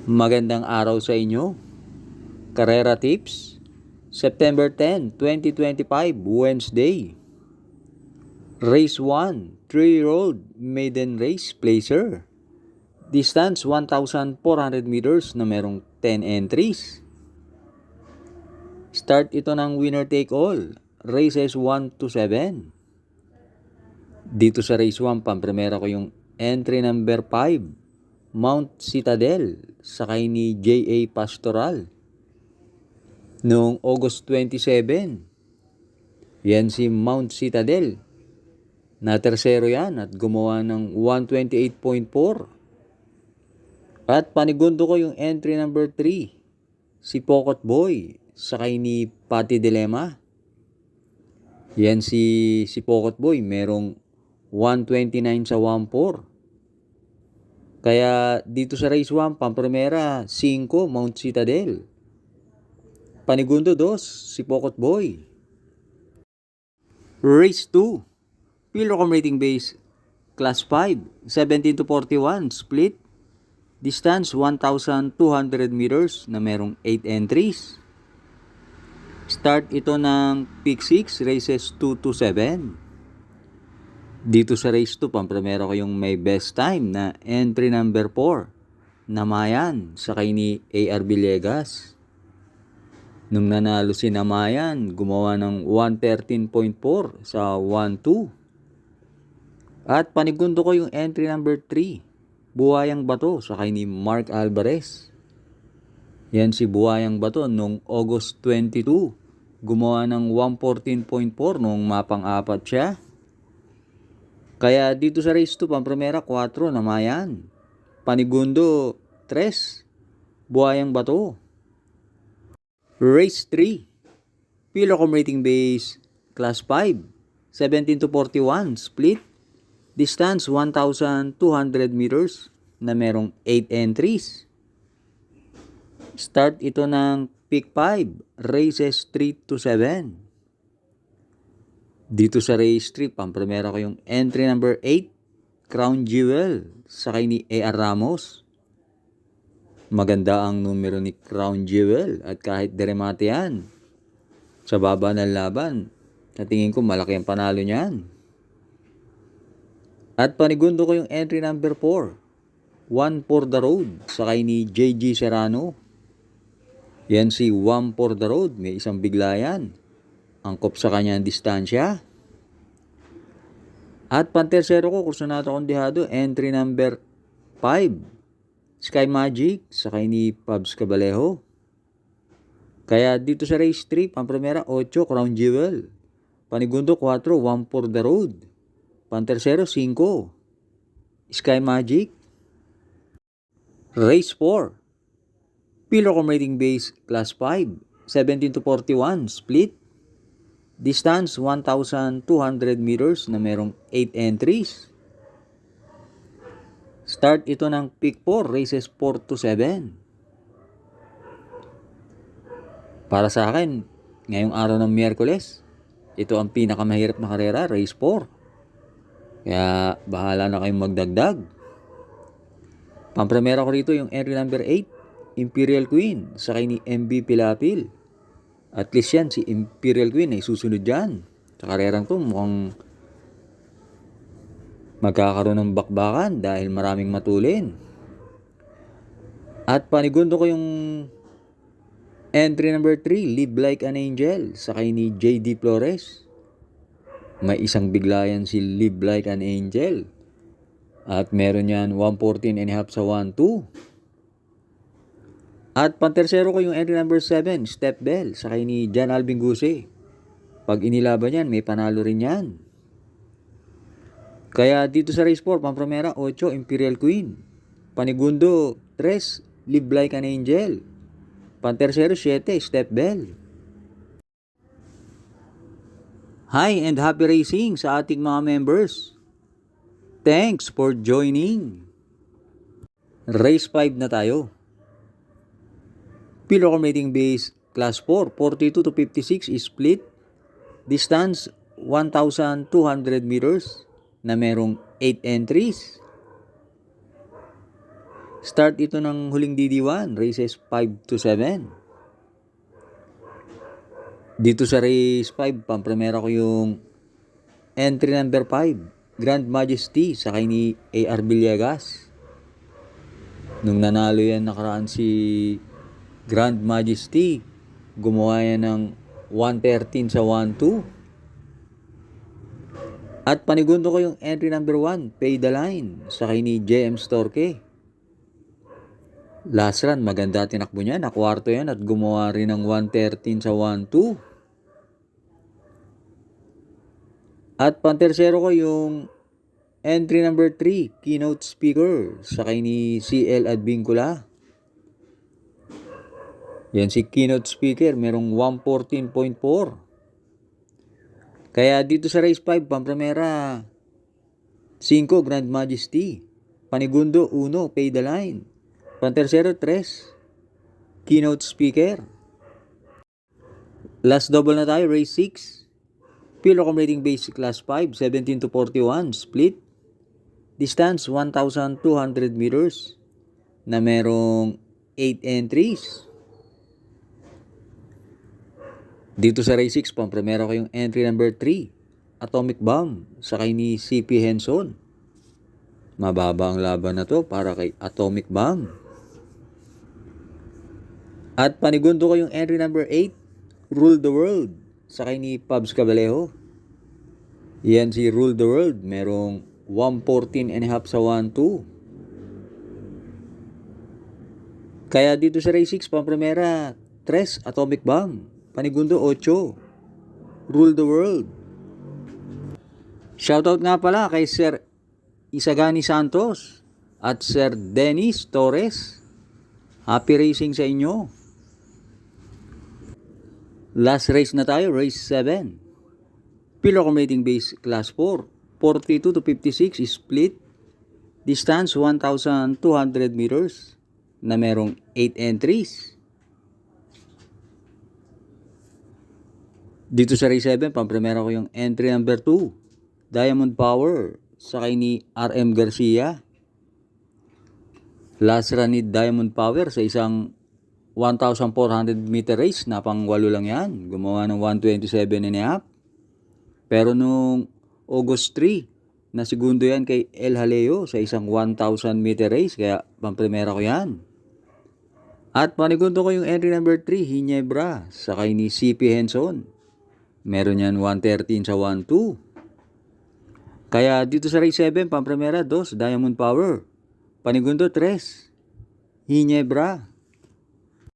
Magandang araw sa inyo. Karera Tips, September 10, 2025, Wednesday. Race 1, 3-year-old maiden race placer. Distance 1,400 meters na merong 10 entries. Start ito ng winner take all, races 1 to 7. Dito sa race 1, pampremera ko yung entry number 5, Mount Citadel, sakay ni J.A. Pastoral. Noong August 27, yan si Mount Citadel. Na tersero yan at gumawa ng 128.4. At panigundo ko yung entry number 3, si Pokot Boy, sakay ni Patty Dilema. Yan si Pokot Boy, merong 129 sa 1.4. Kaya dito sa race 1, pampremera, 5, Mount Citadel. Panigundo 2, si Pokot Boy. Race 2, Pilocom rating base, Class 5, 17 to 41, split. Distance 1,200 meters na merong 8 entries. Start ito ng Pick 6, races 2 to 7. Dito sa race 2, pampremera ko yung may best time na entry number 4, Namayan, sakay ni A.R. Villegas. Nung nanalo si Namayan, gumawa ng 113.4 sa 1-2. At panigundo ko yung entry number 3, Buhayang Bato, sakay ni Mark Alvarez. Yan si Buhayang Bato nung August 22, gumawa ng 114.4 nung mapang-apat siya. Kaya dito sa race 2, pampremera 4, Namayan. Panigundo 3, Buhayang Bato. Race 3, Pilocom rating base, Class 5, 17 to 41, split. Distance 1,200 meters na merong 8 entries. Start ito ng Pick 5, races 3 to 7. Dito sa race 3, pampremera ko yung entry number 8, Crown Jewel, sakay ni A.R. Ramos. Maganda ang numero ni Crown Jewel at kahit deremate yan, sa baba ng laban, sa tingin ko malaki ang panalo niyan. At panigundo ko yung entry number 4, One for the Road, sakay ni J.G. Serrano. Yan si One for the Road, may isang bigla yan. Angkop sa kanya ang distansya. At pantersero ko, Kursonato Condehado, entry number 5, Sky Magic, sakay ni Pabs Cabalejo. Kaya dito sa race 3, pampremera 8, Crown Jewel. Panigundo 4, One for the Road. Pantersero 5, Sky Magic. Race 4, Pilocom rating base, Class 5, 17 to 41, split. Distance 1,200 meters na merong 8 entries. Start ito ng Pick 4, races 4 to 7. Para sa akin, ngayong araw ng Miyerkules, ito ang pinakamahirap na karera, race 4. Kaya bahala na kayong magdagdag. Pampremera ko rito yung entry number 8, Imperial Queen, sakay ni MB Pilapil. At least yan, si Imperial Queen ay susunod dyan. Sa karerang to, mukhang magkakaroon ng bakbakan dahil maraming matulin. At panigundo ko yung entry number 3, Live Like an Angel, sakay ni J.D. Flores. May isang bigla yan si Live Like an Angel. At meron yan 114.5 sa 1-2. At pantersero ko yung entry number 7, Step Bell, sakay ni Jan Alvin Guse. Pag inilaban yan, may panalo rin yan. Kaya dito sa race 4, pampremera 8, Imperial Queen. Panigundo 3, Live Like an Angel. Pantersero 7, Step Bell. Hi and happy racing sa ating mga members. Thanks for joining. Race 5 na tayo. Pilocom rating base, Class 4, 42 to 56 is split. Distance 1,200 meters na merong 8 entries. Start ito ng huling DD1, races 5 to 7. Dito sa race 5, pampremera ko yung entry number 5, Grand Majesty, sakay ni AR Villegas. Nung nanalo yan nakaraan si Grand Majesty, gumawa yan ng 113 sa 1-2. At panigundo ko yung entry number 1, Pay the Line, sakay ni JM Storke. Last run, maganda tinakbo niya, nakwarto yan at gumawa rin ng 113 sa 1-2. At pantersero ko yung entry number 3, Keynote Speaker, sakay ni CL Advincula. Yan si Keynote Speaker, merong 114.4. Kaya dito sa race 5, pampremera 5, Grand Majesty. Panigundo 1, Pay the Line. Pantersero 3, Keynote Speaker. Last double na tayo, race 6. Pilocom rating base class 5, 17 to 41, split. Distance 1,200 meters na merong 8 entries. Dito sa race 6, pampremera ko yung entry number 3, Atomic Bomb, sakay ni CP Henson. Mababa ang laban na to para kay Atomic Bomb. At panigundo ko yung entry number 8, Rule the World, sakay ni Pabs Cabalejo. Yan si Rule the World, merong 114.5 sa 1-2. Kaya dito sa race 6, pampremera 3, Atomic Bomb. Panigundo 8, Rule the World. Shoutout nga pala kay Sir Isagani Santos at Sir Dennis Torres. Happy racing sa inyo. Last race na tayo, race 7. Pilocom rating base class 4, 42 to 56 split. Distance 1,200 meters na merong 8 entries. Dito sa race 7, pampremera ko yung entry number 2, Diamond Power, sakay ni RM Garcia. Last run ni Diamond Power sa isang 1,400 meter race, na pang 8 lang yan. Gumawa ng 127.5. Pero nung August 3, na segundo yan kay El Jaleo sa isang 1,000 meter race, kaya pampremera ko yan. At panigundo ko yung entry number 3, Hinebra, sakay ni CP Henson. Meron yan 113 sa 1-2. Kaya dito sa race 7, pampremera 2, Diamond Power. Panigundo 3, Hinebra.